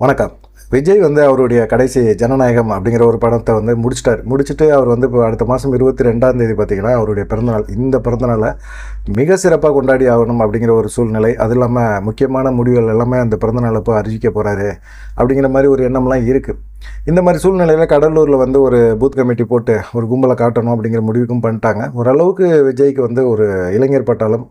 வணக்கம். விஜய் வந்து அவருடைய கடைசி ஜனநாயகம் அப்படிங்கிற ஒரு படத்தை வந்து முடிச்சுட்டு அவர் வந்து இப்போ அடுத்த மாதம் 22ஆம் தேதி பார்த்திங்கன்னா அவருடைய பிறந்தநாள். இந்த பிறந்தநாளை மிக சிறப்பாக கொண்டாடி ஆகணும் அப்படிங்கிற ஒரு சூழ்நிலை. அது இல்லாமல் முக்கியமான முடிவுகள் எல்லாமே அந்த பிறந்தநாளை இப்போ அறிவிக்க போகிறாரு அப்படிங்கிற மாதிரி ஒரு எண்ணம்லாம் இருக்குது. இந்த மாதிரி சூழ்நிலையில் கடலூரில் வந்து ஒரு பூத் கமிட்டி போட்டு ஒரு கும்பலை காட்டணும் அப்படிங்கிற முடிவுக்கும் பண்ணிட்டாங்க. ஓரளவுக்கு விஜய்க்கு வந்து ஒரு இளைஞர் பட்டாளம்,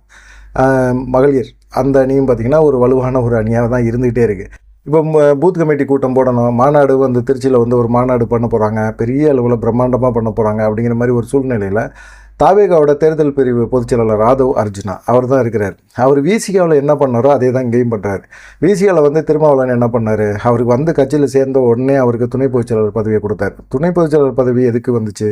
மகளிர் அந்த அணியும் பார்த்திங்கன்னா ஒரு வலுவான ஒரு அணியாக தான் இருந்துகிட்டே இருக்குது. இப்போ பூத் கமிட்டி கூட்டம் போடணும், மாநாடு வந்து திருச்சியில் வந்து ஒரு மாநாடு பண்ண போகிறாங்க, பெரிய அளவில் பிரம்மாண்டமாக பண்ண போகிறாங்க அப்படிங்கிற மாதிரி ஒரு சூழ்நிலையில் தாவேகாவோட தேர்தல் பிரிவு பொதுச்செயலாளர் ஆதவ் அர்ஜுனா அவர் தான் இருக்கிறார். அவர் விசிகாவில் என்ன பண்ணாரோ அதே தான் இங்கேயும் பண்ணுறாரு. விசிகாவில் வந்து திருமாவளவன் என்ன பண்ணார், அவருக்கு வந்து கட்சியில் சேர்ந்த உடனே அவருக்கு துணை பொதுச்செயலாளர் பதவியை கொடுத்தார். துணை பொதுச்செயலாளர் பதவி எதுக்கு வந்துச்சு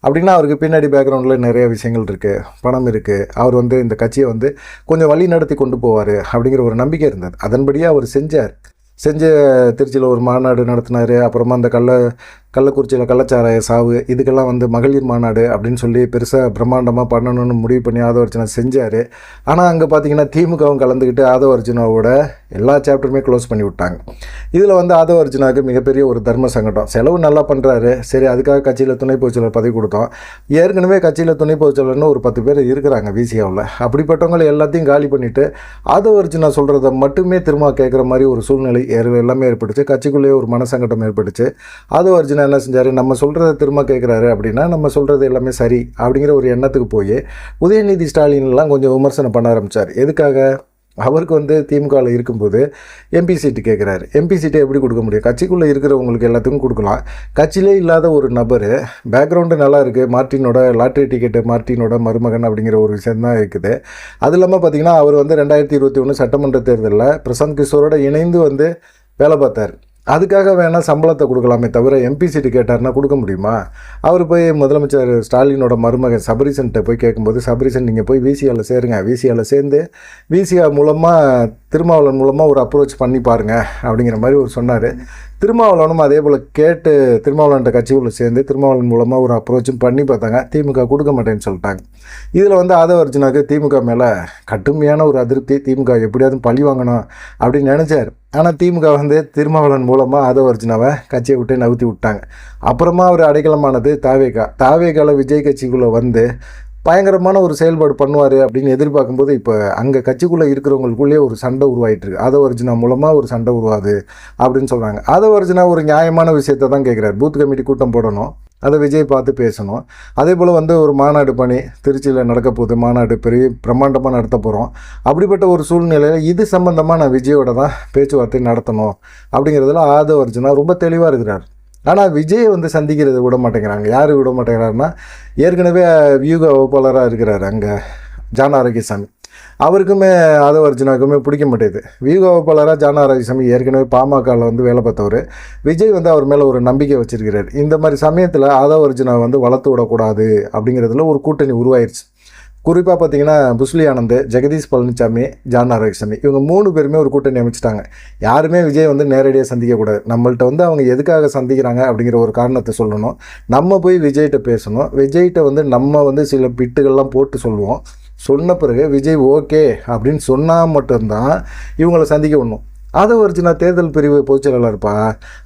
அப்படின்னா, அவருக்கு பின்னாடி பேக்ரவுண்டில் நிறைய விஷயங்கள் இருக்குது, பணம் இருக்குது, அவர் வந்து இந்த கட்சியை வந்து கொஞ்சம் வழி நடத்தி கொண்டு போவார் அப்படிங்கிற ஒரு நம்பிக்கை இருந்தது. அதன்படியே அவர் செஞ்ச திருச்சியில் ஒரு மாநாடு நடத்தினார். அப்புறமா அந்த கள்ளக்குறிச்சியில் கள்ளச்சாராய சாவு, இதுக்கெல்லாம் வந்து மகளிர் மாநாடு அப்படின்னு சொல்லி பெருசாக பிரம்மாண்டமாக பண்ணணும்னு முடிவு பண்ணி ஆதவ அர்ஜுனா செஞ்சார். ஆனால் அங்கே பார்த்தீங்கன்னா திமுகவும் கலந்துக்கிட்டு ஆதவ அர்ஜுனாவோட எல்லா சாப்டருமே க்ளோஸ் பண்ணி விட்டாங்க. இதில் வந்து ஆதவ அர்ஜுனாவுக்கு மிகப்பெரிய ஒரு தர்ம சங்கடம். செலவு நல்லா பண்ணுறாரு, சரி அதுக்காக கட்சியில் துணை பொதுச்செயலாளர் பதவி கொடுத்தோம். ஏற்கனவே கட்சியில் துணை பொதுச்செயலாளர்னு ஒரு 10 பேர் இருக்கிறாங்க விசிகாவில். அப்படிப்பட்டவங்களை எல்லாத்தையும் காலி பண்ணிவிட்டு ஆதவ அர்ஜுனா சொல்கிறத மட்டுமே திரும்ப கேட்குற மாதிரி ஒரு சூழ்நிலை எல்லாமே ஏற்பட்டுச்சு. கட்சிக்குள்ளேயே ஒரு மனசங்கடம் ஏற்பட்டுச்சு. ஆதவ அர்ஜுனா என்ன செஞ்சார், நம்ம சொல்கிறத திரும்ப கேட்குறாரு அப்படின்னா நம்ம சொல்கிறது எல்லாமே சரி அப்படிங்கிற ஒரு எண்ணத்துக்கு போய் உதயநிதி ஸ்டாலின்லாம் கொஞ்சம் விமர்சனம் பண்ண ஆரம்பித்தார். எதுக்காக, அவருக்கு வந்து திமுகவில் இருக்கும்போது எம்பி சீட்டு கேட்குறாரு. எம்பி சீட்டை எப்படி கொடுக்க முடியும், கட்சிக்குள்ளே இருக்கிறவங்களுக்கு எல்லாத்துக்கும் கொடுக்கலாம். கட்சியிலே இல்லாத ஒரு நபர், பேக்ரவுண்டு நல்லா இருக்குது, மார்ட்டினோட லாட்ரி டிக்கெட்டு, மார்ட்டினோட மருமகன் அப்படிங்கிற ஒரு விஷயந்தான் இருக்குது. அது இல்லாமல் பார்த்திங்கன்னா அவர் வந்து 2021 சட்டமன்ற தேர்தலில் பிரசாந்த் கிஷோரோட இணைந்து வந்து வேலை பார்த்தார். அதுக்காக வேணால் சம்பளத்தை கொடுக்கலாமே தவிர எம்பி சீட்டு கேட்டார்னா கொடுக்க முடியுமா? அவர் போய் முதலமைச்சர் ஸ்டாலினோட மருமகன் சபரீசன்கிட்ட போய் கேட்கும்போது, சபரீசன் நீங்கள் போய் விசிஆவில் சேருங்க, விசிஆவில் சேர்ந்து விசிஆ மூலமாக திருமாவளவன் மூலமாக ஒரு அப்ரோச் பண்ணி பாருங்கள் அப்படிங்கிற மாதிரி ஒரு சொன்னார். திருமாவளவனும் அதே போல் கேட்டு திருமாவளவன்கிட்ட கட்சிக்குள்ளே சேர்ந்து திருமாவளவன் மூலமாக ஒரு அப்ரோச்சும் பண்ணி பார்த்தாங்க. திமுக கொடுக்க மாட்டேன்னு சொல்லிட்டாங்க. இதில் வந்து ஆதவ அர்ஜுனாவுக்கு திமுக மேலே கடுமையான ஒரு அதிருப்தி. திமுக எப்படியாவது பழி வாங்கணும் அப்படின்னு நினச்சார். ஆனால் திமுக வந்து திருமாவளவன் மூலமாக ஆதவ அர்ஜுனாவை கட்சியை விட்டு நவுத்தி விட்டாங்க. அப்புறமா அவர் அடைக்கலமானது தாவேகாவில் விஜய் கட்சிக்குள்ளே வந்து பயங்கரமான ஒரு செயல்பாடு பண்ணுவார் அப்படின்னு எதிர்பார்க்கும்போது இப்போ அங்கே கட்சிக்குள்ளே இருக்கிறவங்களுக்குள்ளேயே ஒரு சண்டை உருவாகிட்டுருக்கு. ஆதவ அர்ஜுனா மூலமாக ஒரு சண்டை உருவாது அப்படின்னு சொல்கிறாங்க. ஆதவ அர்ஜுனா ஒரு நியாயமான விஷயத்தை தான் கேட்குறாரு. பூத் கமிட்டி கூட்டம் போடணும், அதை விஜய் பார்த்து பேசணும். அதே போல் வந்து ஒரு மாநாடு பணி திருச்சியில் நடக்க போகுது, மாநாடு பெரிய பிரம்மாண்டமாக நடத்த போகிறோம். அப்படிப்பட்ட ஒரு சூழ்நிலையில் இது சம்மந்தமாக நான் விஜயோட தான் பேச்சுவார்த்தை நடத்தணும் அப்படிங்கிறதுல ஆதவ அர்ஜுனா ரொம்ப தெளிவாக இருக்கிறார். ஆனால் விஜய் வந்து சந்திக்கிறது விட மாட்டேங்கிறாங்க. யார் விட மாட்டேங்கிறாருன்னா, ஏற்கனவே வியூக வகுப்பாளராக இருக்கிறார் அங்கே ஜான் ஆரோக்கியசாமி. அவருக்குமே ஆதவ அர்ஜுனாவுக்குமே பிடிக்க மாட்டேது. வியூக வகுப்பாளராக ஜான் ஆரோக்கியசாமி ஏற்கனவே பாமகவில் வந்து வேலை பார்த்தவர். விஜய் வந்து அவர் மேலே ஒரு நம்பிக்கை வச்சுருக்கிறார். இந்த மாதிரி சமயத்தில் ஆதவ அர்ஜுனா வந்து வளர்த்து விடக்கூடாது அப்படிங்கிறதுல ஒரு கூட்டணி உருவாயிருச்சு. குறிப்பாக பார்த்தீங்கன்னா புஸ்லி ஆனந்த், ஜெகதீஷ் பழனிசாமி, ஜான் ஆரோக்கியசாமி இவங்க 3 பேருமே ஒரு கூட்டணி அமைச்சிட்டாங்க. யாருமே விஜய் வந்து நேரடியாக சந்திக்கக்கூடாது. நம்மள்ட்ட வந்து அவங்க எதுக்காக சந்திக்கிறாங்க அப்படிங்கிற ஒரு காரணத்தை சொல்லணும். நம்ம போய் விஜய்கிட்ட பேசணும். விஜய்கிட்ட வந்து நம்ம வந்து சில பிட்டுகள்லாம் போட்டு சொல்லுவோம். சொன்ன பிறகு விஜய் ஓகே அப்படின்னு சொன்னால் மட்டும்தான் இவங்களை சந்திக்க விடணும். ஆதவ அர்ஜுனா தேர்தல் பிரிவு பொதுச்செயலாளர் இருப்பா,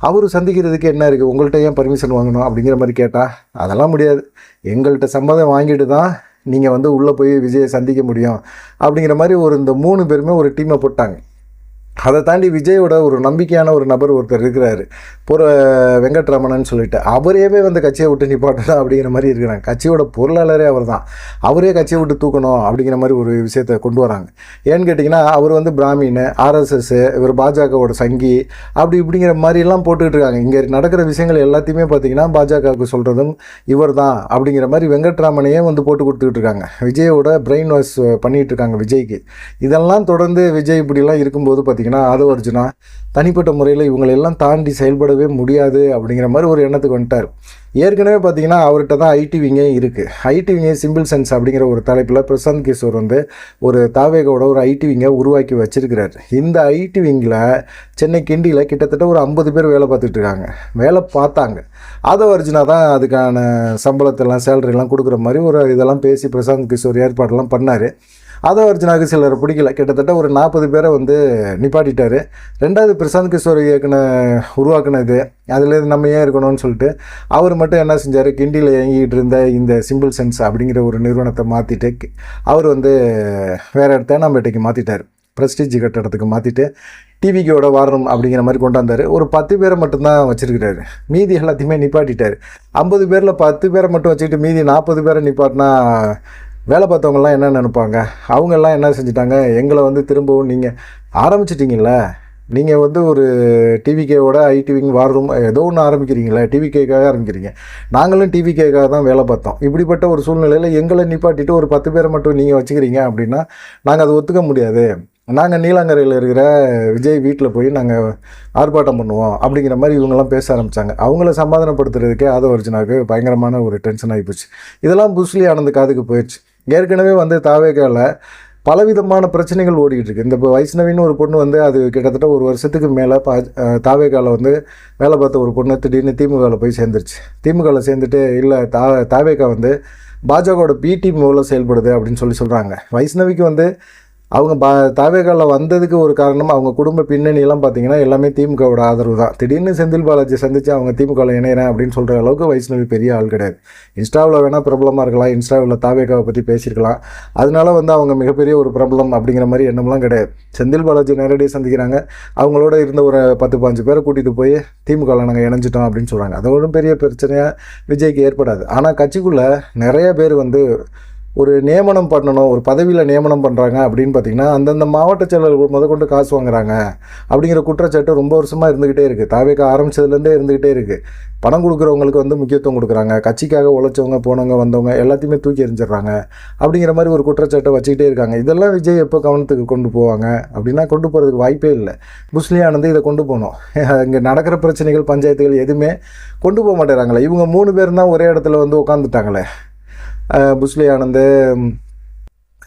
அவர் சந்திக்கிறதுக்கு என்ன இருக்குது, உங்கள்கிட்ட ஏன் பர்மிஷன் வாங்கணும் அப்படிங்கிற மாதிரி கேட்டால் அதெல்லாம் முடியாது. எங்கள்கிட்ட சம்மதம் வாங்கிட்டு தான் நீங்கள் வந்து உள்ளே போய் விஜயை சந்திக்க முடியும் அப்படிங்கிற மாதிரி இந்த 3 பேருமே ஒரு டீமை போட்டாங்க. அதை தாண்டி விஜயோட ஒரு நம்பிக்கையான ஒரு நபர் ஒருத்தர் இருக்கிறாரு, வெங்கட்ராமன் சொல்லிட்டு. அவரேவே வந்து கட்சியை விட்டு நிப்பாட்டணும் அப்படிங்கிற மாதிரி இருக்கிறாங்க. கட்சியோட பொருளாளரே அவர் தான். அவரே கட்சியை விட்டு தூக்கணும் அப்படிங்கிற மாதிரி ஒரு விஷயத்தை கொண்டு வராங்க. ஏன்னு கேட்டிங்கன்னா, அவர் வந்து பிராமின், ஆர்எஸ்எஸ், இவர் பாஜகவோட சங்கி அப்படி இப்படிங்கிற மாதிரிலாம் போட்டுக்கிட்டு இருக்காங்க. இங்கே நடக்கிற விஷயங்கள் எல்லாத்தையுமே பார்த்திங்கன்னா பாஜகவுக்கு சொல்கிறதும் இவர் தான் அப்படிங்கிற மாதிரி வெங்கட்ராமனையே வந்து போட்டு கொடுத்துக்கிட்டு இருக்காங்க. விஜயோட பிரெயின் வாஷ் பண்ணிகிட்டு இருக்காங்க விஜய்க்கு. இதெல்லாம் தொடர்ந்து விஜய் இப்படிலாம் இருக்கும்போது பார்த்திங்கன்னா ஆதவ அர்ஜுனா தனிப்பட்ட முறையில் இவங்களெல்லாம் தாண்டி செயல்படவே முடியாது அப்படிங்கிற மாதிரி ஒரு எண்ணத்துக்கு வந்துட்டார். ஏற்கனவே பார்த்தீங்கன்னா அவர்கிட்ட தான் ஐடி விங்கே இருக்குது. ஐடி விங்கே சிம்பிள் சென்ஸ் அப்படிங்கிற ஒரு தலைப்பில் பிரசாந்த் கிஷோர் வந்து ஒரு தாவேகோட ஒரு ஐடி விங்கை உருவாக்கி வச்சிருக்கிறார். இந்த ஐடி விங்கில் சென்னை கிண்டியில் கிட்டத்தட்ட ஒரு 50 பேர் வேலை பார்த்துட்ருக்காங்க. வேலை பார்த்தாங்க. ஆதவ அர்ஜுனா தான் அதுக்கான சம்பளத்தெல்லாம் சேலரியெல்லாம் கொடுக்குற மாதிரி ஒரு இதெல்லாம் பேசி பிரசாந்த் கிஷோர் ஏற்பாடெல்லாம் பண்ணார். ஆதவ அர்ஜுனாவுக்கு சிலர் பிடிக்கல. கிட்டத்தட்ட ஒரு 40 பேரை வந்து நிப்பாட்டிட்டார். ரெண்டாவது பிரசாந்த் கிஷோர் உருவாக்குனது அதுலேருந்து நம்ம ஏன் இருக்கணும்னு சொல்லிட்டு அவர் மட்டும் என்ன செஞ்சார், கிண்டியில் இயங்கிட்டு இருந்த இந்த சிம்பிள் சென்ஸ் அப்படிங்கிற ஒரு நிறுவனத்தை மாற்றிட்டு அவர் வந்து வேறு இடத்த நம்மகிட்டக்கு மாற்றிட்டார். ப்ரெஸ்டீஜ் கட்டடத்துக்கு மாற்றிட்டு டிவிக்கோட வாரம் அப்படிங்கிற மாதிரி கொண்டு வந்தார். ஒரு 10 பேரை மட்டும்தான் வச்சுருக்கிறாரு. மீதி எல்லாத்தையுமே நிப்பாட்டிட்டார். 50 பேரில் 10 பேரை மட்டும் வச்சுக்கிட்டு மீதி 40 பேரை நிப்பாட்டினா வேலை பார்த்தவங்கலாம் என்ன நினைப்பாங்க? அவங்கெல்லாம் என்ன செஞ்சுட்டாங்க, எங்களை வந்து திரும்பவும் நீங்கள் ஆரம்பிச்சிட்டிங்கள, நீங்கள் வந்து ஒரு டிவிகேவோட ஐடிவிங் வார் ரூம் ஏதோ ஒன்று ஆரம்பிக்கிறீங்களே, டிவிகேக்காக ஆரம்பிக்கிறீங்க, நாங்களும் டிவிகேக்காக தான் வேலை பார்த்தோம். இப்படிப்பட்ட ஒரு சூழ்நிலையில் எங்களை நிப்பாட்டிட்டு ஒரு 10 பேரை மட்டும் நீங்கள் வச்சுக்கிறீங்க அப்படின்னா நாங்கள் அதை ஒத்துக்க முடியாது. நாங்கள் நீலாங்கரையில் இருக்கிற விஜய் வீட்டில் போய் நாங்கள் ஆர்ப்பாட்டம் பண்ணுவோம் அப்படிங்கிற மாதிரி இவங்கெல்லாம் பேச ஆரம்பித்தாங்க. அவங்கள சமாதானப்படுத்துறதுக்கே ஆதவ அர்ஜுனாவுக்கு பயங்கரமான ஒரு டென்ஷன் ஆகிப்போச்சு. இதெல்லாம் புஸ்லி ஆனந்த் காதுக்கு போயிடுச்சு. ஏற்கனவே வந்து தாவேக்கால பலவிதமான பிரச்சனைகள் ஓடிக்கிட்டு இருக்குது. இந்த இப்போ வைஷ்ணவின்னு ஒரு பொண்ணு வந்து அது கிட்டத்தட்ட ஒரு வருஷத்துக்கு மேலே தாவேக்காவில் வந்து வேலை பார்த்த ஒரு பொண்ணு திடீர்னு திமுகவில் போய் சேர்ந்துருச்சு. திமுகவில் சேர்ந்துட்டு இல்லை தாவேக்கா வந்து பாஜகவோட பி டீம் மூலம் செயல்படுது அப்படின்னு சொல்கிறாங்க. வைஷ்ணவிக்கு வந்து அவங்க தாவேக்காவில் வந்ததுக்கு ஒரு காரணம் அவங்க குடும்ப பின்னணியெல்லாம் பார்த்தீங்கன்னா எல்லாமே திமுகவோட ஆதரவு தான். திடீர்னு செந்தில் பாலாஜி சந்தித்து அவங்க திமுகவில் இணைகிறேன் அப்படின்னு சொல்கிற அளவுக்கு வைஷ்ணவி பெரிய ஆள் கிடையாது. இன்ஸ்டாவில் வேணால் பிரபலமாக இருக்கலாம், இன்ஸ்டாவில் தாவேக்காவை பற்றி பேசியிருக்கலாம், அதனால வந்து அவங்க மிகப்பெரிய ஒரு பிரபலம் அப்படிங்கிற மாதிரி எண்ணம்லாம் கிடையாது. செந்தில் பாலாஜி நேரடியாக சந்திக்கிறாங்க, அவங்களோட இருந்த ஒரு 10-15 பேரை கூட்டிகிட்டு போய் திமுகவில் நாங்கள் இணைஞ்சிட்டோம் அப்படின்னு சொல்கிறாங்க. அதோட பெரிய பிரச்சனையாக விஜய்க்கு ஏற்படாது. ஆனால் கட்சிக்குள்ளே நிறைய பேர் வந்து ஒரு நியமனம் பண்ணணும், ஒரு பதவியில் நியமனம் பண்ணுறாங்க அப்படின்னு பார்த்திங்கன்னா அந்தந்த மாவட்ட செயலர்கள் முதற்கொண்டு காசு வாங்குறாங்க அப்படிங்கிற குற்றச்சாட்டு ரொம்ப வருஷமாக இருந்துக்கிட்டே இருக்குது. தாவேக்கா ஆரம்பித்ததுலேருந்தே இருந்துக்கிட்டே இருக்குது. பணம் கொடுக்குறவங்களுக்கு வந்து முக்கியத்துவம் கொடுக்குறாங்க, கட்சிக்காக உழைச்சவங்க போனவங்க வந்தவங்க எல்லாத்தையுமே தூக்கி எறிஞ்சிடுறாங்க அப்படிங்கிற மாதிரி ஒரு குற்றச்சாட்டை வச்சுக்கிட்டே இருக்காங்க. இதெல்லாம் விஜய் எப்போ கவனத்துக்கு கொண்டு போவாங்க அப்படின்னா கொண்டு போகிறதுக்கு வாய்ப்பே இல்லை. புஸ்லி ஆனந்த் இதை கொண்டு போகணும். இங்கே நடக்கிற பிரச்சனைகள் பஞ்சாயத்துகள் எதுவுமே கொண்டு போக மாட்டேறாங்களே. இவங்க 3 பேர் தான் ஒரே இடத்துல வந்து உட்காந்துட்டாங்களே. புஸ்லி ஆனந்த்,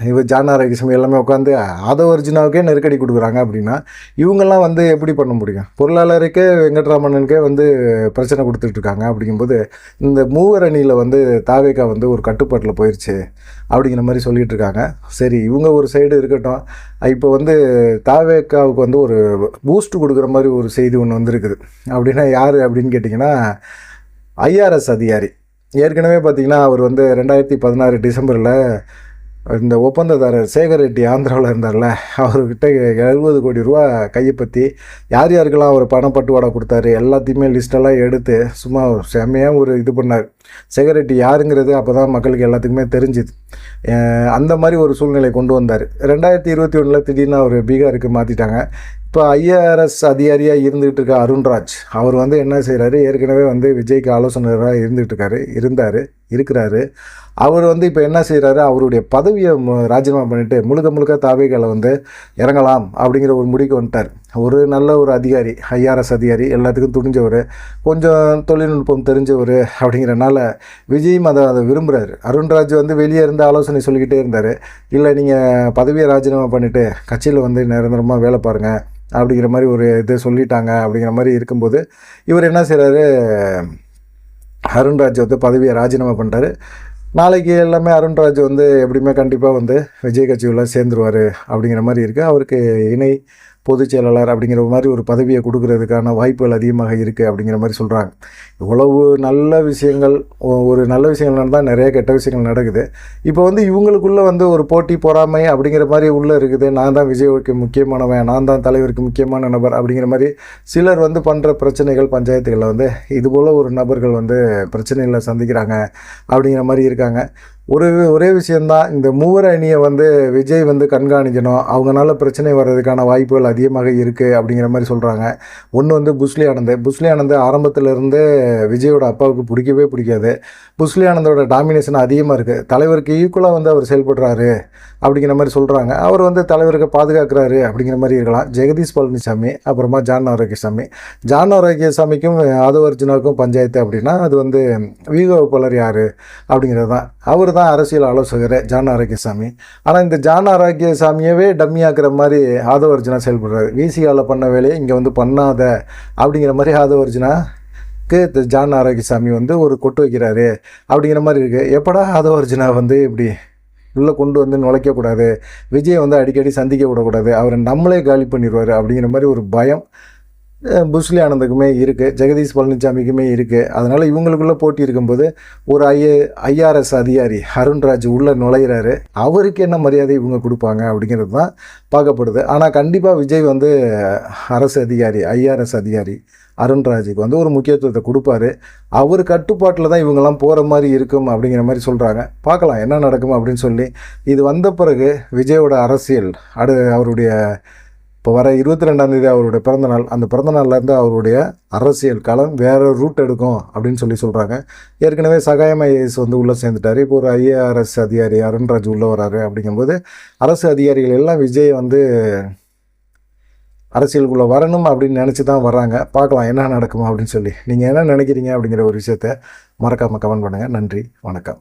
இவர் ஜான் ஆரோக்கியசாமி எல்லாமே உட்காந்து ஆதவ அர்ஜுனாவுக்கே நெருக்கடி கொடுக்குறாங்க அப்படின்னா இவங்கெல்லாம் வந்து எப்படி பண்ண முடியும்? பொருளாளருக்கே வெங்கட்ராமனுக்கே வந்து பிரச்சனை கொடுத்துட்ருக்காங்க. அப்படிங்கும்போது இந்த மூவர் அணியில் வந்து தாவேக்கா வந்து ஒரு கட்டுப்பாட்டில் போயிடுச்சு அப்படிங்கிற மாதிரி சொல்லிகிட்டு இருக்காங்க. சரி, இவங்க ஒரு சைடு இருக்கட்டும். இப்போ வந்து தாவேக்காவுக்கு வந்து ஒரு பூஸ்ட் கொடுக்குற மாதிரி ஒரு செய்தி ஒன்று வந்துருக்குது. அப்படின்னா யார் அப்படின்னு கேட்டிங்கன்னா ஐஆர்எஸ் அதிகாரி. ஏற்கனவே பார்த்திங்கன்னா அவர் வந்து 2016 டிசம்பரில் இந்த ஒப்பந்ததாரர் சேகர் ரெட்டி ஆந்திராவில் இருந்தார்ல, அவர்கிட்ட 70 கோடி ரூபா கையப்பற்றி யார் யாருக்கெல்லாம் அவர் பணப்பட்டுவாடா கொடுத்தாரு எல்லாத்தையுமே லிஸ்டெல்லாம் எடுத்து சும்மா செம்மையாக ஒரு இது பண்ணார். சேகர் ரெட்டி யாருங்கிறது அப்போ தான் மக்களுக்கு எல்லாத்துக்குமே தெரிஞ்சுது. அந்த மாதிரி ஒரு சூழ்நிலை கொண்டு வந்தார். 2021 திடீர்னு அவர் பீகாருக்கு மாற்றிட்டாங்க. இப்போ ஐஆர்எஸ் அதிகாரியாக இருந்துகிட்டு இருக்க அருண்ராஜ் அவர் வந்து என்ன செய்கிறாரு, ஏற்கனவே வந்து விஜய்க்கு ஆலோசகராக இருக்கிறாரு. அவர் வந்து இப்போ என்ன செய்கிறாரு, அவருடைய பதவியை ராஜினாமா பண்ணிவிட்டு முழுக்க தாவேக்கால வந்து இறங்கலாம் அப்படிங்கிற ஒரு முடிவுக்கு வந்துட்டார். ஒரு நல்ல ஒரு அதிகாரி, ஐஆர்எஸ் அதிகாரி, எல்லாத்துக்கும் துணிஞ்சவர், கொஞ்சம் தொழில்நுட்பம் தெரிஞ்சவர் அப்படிங்கிறனால விஜயும் அதை விரும்புகிறார். அருண்ராஜ் வந்து வெளியே இருந்து ஆலோசனை சொல்லிக்கிட்டே இருந்தார். இல்லை, நீங்கள் பதவியை ராஜினாமா பண்ணிவிட்டு கட்சியில் வந்து நிரந்தரமாக வேலை பாருங்கள் அப்படிங்கிற மாதிரி ஒரு இது சொல்லிட்டாங்க. அப்படிங்கிற மாதிரி இருக்கும்போது இவர் என்ன செய்கிறாரு, அருண்ராஜ் வந்து பதவியை ராஜினாமா பண்ணிட்டாரு. நாளைக்கு எல்லாமே அருண்ராஜ் வந்து எப்படியுமே கண்டிப்பாக வந்து விஜய் கட்சியில் சேர்ந்துருவார் அப்படிங்கிற மாதிரி இருக்குது. அவருக்கு இணை பொதுச் செயலாளர் அப்படிங்கிற மாதிரி ஒரு பதவியை கொடுக்கறதுக்கான வாய்ப்புகள் அதிகமாக இருக்குது அப்படிங்கிற மாதிரி சொல்கிறாங்க. இவ்வளவு நல்ல விஷயங்கள், ஒரு நல்ல விஷயங்கள் நடந்தால் நிறைய கெட்ட விஷயங்கள் நடக்குது. இப்போ வந்து இவங்களுக்குள்ளே வந்து ஒரு போட்டி பொறாமை அப்படிங்கிற மாதிரி உள்ளே இருக்குது. நான் தான் விஜய்க்கு முக்கியமானவன், நான் தான் தலைவருக்கு முக்கியமான நபர் அப்படிங்கிற மாதிரி சிலர் வந்து பண்ணுற பிரச்சனைகள் பஞ்சாயத்துகளில் வந்து இதுபோல் ஒரு நபர்கள் வந்து பிரச்சனைகளை சந்திக்கிறாங்க அப்படிங்கிற மாதிரி இருக்காங்க. ஒரே விஷயந்தான், இந்த மூவர் அணியை வந்து விஜய் வந்து கண்காணிக்கணும், அவங்களால பிரச்சனை வர்றதுக்கான வாய்ப்புகள் அதிகமாக இருக்குது அப்படிங்கிற மாதிரி சொல்கிறாங்க. ஒன்று வந்து புஸ்லி ஆனந்த் ஆரம்பத்திலேருந்தே விஜயோட அப்பாவுக்கு பிடிக்காது. புஸ்லி ஆனந்தோட டாமினேஷன் அதிகமாக இருக்குது. தலைவருக்கு ஈக்குவலாக வந்து அவர் செயல்படுறாரு அப்படிங்கிற மாதிரி சொல்கிறாங்க. அவர் வந்து தலைவருக்கு பாதுகாக்கிறாரு அப்படிங்கிற மாதிரி இருக்கலாம். ஜெகதீஷ் பழனிசாமி, அப்புறமா ஜான் ஆரோக்கியசாமிக்கும் ஆதவ அர்ஜுனாவுக்கும் பஞ்சாயத்து அப்படின்னா அது வந்து வீகோபாலர் யார் அப்படிங்கிறது தான். அவர் தான் அரசியல் ஆலோசகர் ஜான் ஆரோக்கியசாமி. ஆனால் இந்த ஜான் ஆரோக்கியசாமியவே டம்மியாக்குற மாதிரி ஆதவ அர்ஜுனா செயல்படுறாரு. விசிகாவில் பண்ண வேலையை இங்கே வந்து பண்ணாத அப்படிங்கிற மாதிரி ஆதவ அர்ஜுனாக்கு ஜான் ஆரோக்கியசாமி வந்து ஒரு கொட்டு வைக்கிறாரு அப்படிங்கிற மாதிரி இருக்குது. எப்படா ஆதவ அர்ஜுனா வந்து இப்படி உள்ளே கொண்டு வந்து நுழைக்கக்கூடாது, விஜயை வந்து அடிக்கடி சந்திக்க விடக்கூடாது, அவரை நம்மளே காலி பண்ணிடுவார் அப்படிங்கிற மாதிரி ஒரு பயம் புஷ்லி ஆனந்துக்குமே இருக்குது, ஜெகதீஷ் பழனிசாமிக்குமே இருக்குது. அதனால் இவங்களுக்குள்ளே போட்டி இருக்கும்போது ஒரு ஐஆர்எஸ் அதிகாரி அருண்ராஜ் உள்ளே நுழையிறாரு, அவருக்கு என்ன மரியாதை இவங்க கொடுப்பாங்க அப்படிங்கிறது தான் பார்க்கப்படுது. ஆனால் கண்டிப்பாக விஜய் வந்து அரசு அதிகாரி ஐஆர்எஸ் அதிகாரி அருண்ராஜுக்கு வந்து ஒரு முக்கியத்துவத்தை கொடுப்பாரு. அவர் கட்டுப்பாட்டில் தான் இவங்கெல்லாம் போகிற மாதிரி இருக்கும் அப்படிங்கிற மாதிரி சொல்கிறாங்க. பார்க்கலாம் என்ன நடக்கும் அப்படின்னு சொல்லி. இது வந்த பிறகு விஜயோட அரசியல் அவருடைய இப்போ வர 22ஆம் தேதி அவருடைய பிறந்தநாள், அந்த பிறந்தநாள்லேருந்து அவருடைய அரசியல் களம் வேறு ரூட் எடுக்கும் அப்படின்னு சொல்கிறாங்க. ஏற்கனவே சகாயம் ஐஏஎஸ் வந்து உள்ளே சேர்ந்துட்டார். இப்போ ஒரு ஐஏஆர்எஸ் அதிகாரி அருண்ராஜ் உள்ளே வராரு. அப்படிங்கும்போது அரசு அதிகாரிகள் எல்லாம் விஜய் வந்து அரசியலுக்குள்ளே வரணும் அப்படின்னு நினச்சி தான் வர்றாங்க. பார்க்கலாம் என்ன நடக்குமா அப்படின்னு சொல்லி. நீங்கள் என்ன நினைக்கிறீங்க அப்படிங்கிற ஒரு விஷயத்த மறக்காமல் கமெண்ட் பண்ணுங்கள். நன்றி, வணக்கம்.